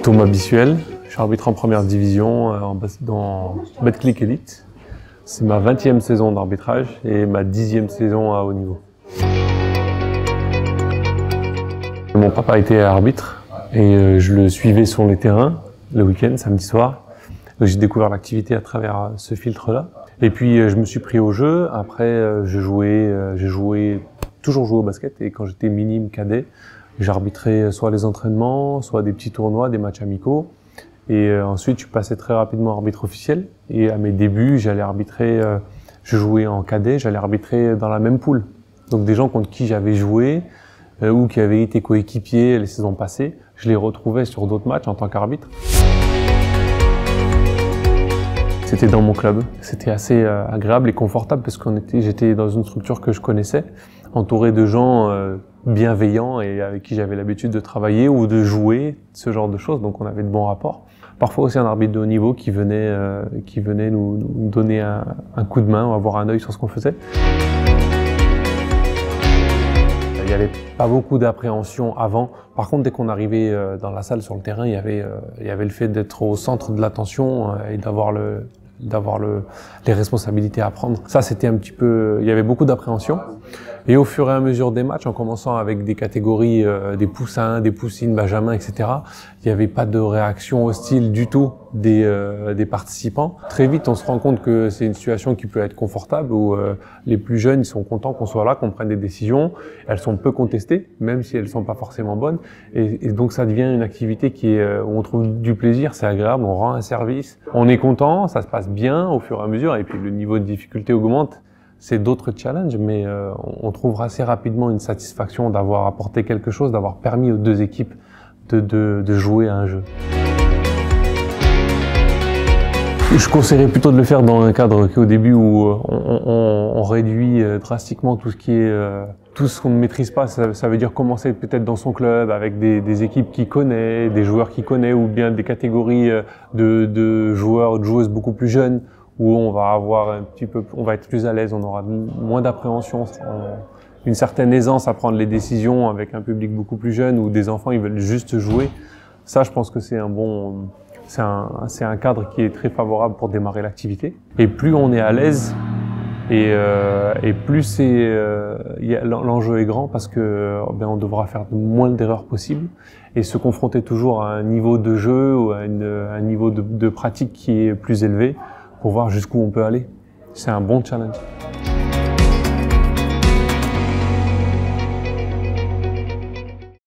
Thomas Bissuel, je suis arbitre en première division dans Betclic Elite. C'est ma 20e saison d'arbitrage et ma 10e saison à haut niveau. Mon papa était arbitre et je le suivais sur les terrains le week-end, samedi soir. J'ai découvert l'activité à travers ce filtre-là. Et puis je me suis pris au jeu. Après, j'ai toujours joué au basket et quand j'étais minime cadet, j'arbitrais soit les entraînements, soit des petits tournois, des matchs amicaux. Et ensuite, je suis passé très rapidement arbitre officiel. Et à mes débuts, j'allais arbitrer, je jouais en cadet, j'allais arbitrer dans la même poule. Donc des gens contre qui j'avais joué ou qui avaient été coéquipiers les saisons passées, je les retrouvais sur d'autres matchs en tant qu'arbitre. C'était dans mon club. C'était assez agréable et confortable parce j'étais dans une structure que je connaissais, entouré de gens bienveillants et avec qui j'avais l'habitude de travailler ou de jouer, ce genre de choses. Donc on avait de bons rapports. Parfois aussi un arbitre de haut niveau qui venait nous donner un coup de main ou avoir un œil sur ce qu'on faisait. Il n'y avait pas beaucoup d'appréhension avant. Par contre, dès qu'on arrivait dans la salle sur le terrain, il y avait le fait d'être au centre de l'attention et d'avoir les responsabilités à prendre. Ça, c'était un petit peu, il y avait beaucoup d'appréhension. Et au fur et à mesure des matchs, en commençant avec des catégories, des poussins, des poussines, benjamins, etc., il n'y avait pas de réaction hostile du tout des participants. Très vite, on se rend compte que c'est une situation qui peut être confortable, où les plus jeunes, ils sont contents qu'on soit là, qu'on prenne des décisions. Elles sont peu contestées, même si elles sont pas forcément bonnes. Et donc, ça devient une activité où on trouve du plaisir, c'est agréable, on rend un service. On est content, ça se passe bien au fur et à mesure, et puis le niveau de difficulté augmente. C'est d'autres challenges, mais on trouve assez rapidement une satisfaction d'avoir apporté quelque chose, d'avoir permis aux deux équipes de jouer à un jeu. Je conseillerais plutôt de le faire dans un cadre qu'au début où on réduit drastiquement tout ce qui est tout ce qu'on ne maîtrise pas. Ça veut dire commencer peut-être dans son club avec des équipes qu'il connaît, des joueurs qu'il connaît, ou bien des catégories de joueurs ou de joueuses beaucoup plus jeunes, où on va être plus à l'aise, on aura moins d'appréhension, une certaine aisance à prendre les décisions avec un public beaucoup plus jeune ou des enfants, ils veulent juste jouer. Ça, je pense que c'est un cadre qui est très favorable pour démarrer l'activité. Et plus on est à l'aise, et plus l'enjeu est grand parce que on devra faire le moins d'erreurs possibles et se confronter toujours à un niveau de jeu ou à un niveau de pratique qui est plus élevé, pour voir jusqu'où on peut aller. C'est un bon challenge.